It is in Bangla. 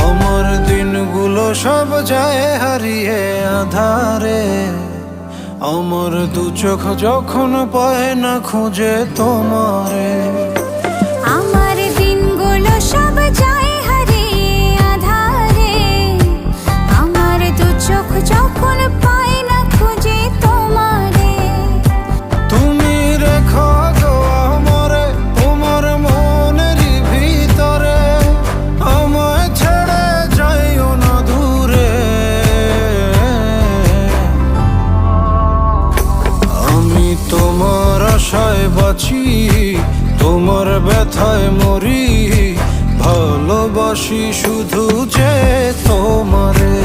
আমার দিনগুলো সব যায় হারিয়ে আধারে, আমার দু চোখ যখন পায় না খুঁজে তোমারে। আমার দিনগুলো সব যায় হারিয়ে আঁধারে, আমার দু চোখ যখন পায় না খুঁজে তোমারে। তুমি রেখো গো আমারে তোমার মনেরই ভিতরে, আমায় ছেড়ে যাইও না দূরে। আমি তোমার আশায় বাঁচি, তোমার ব্যথায় মরি, ভালোবাসি শুধু যে তোমারে।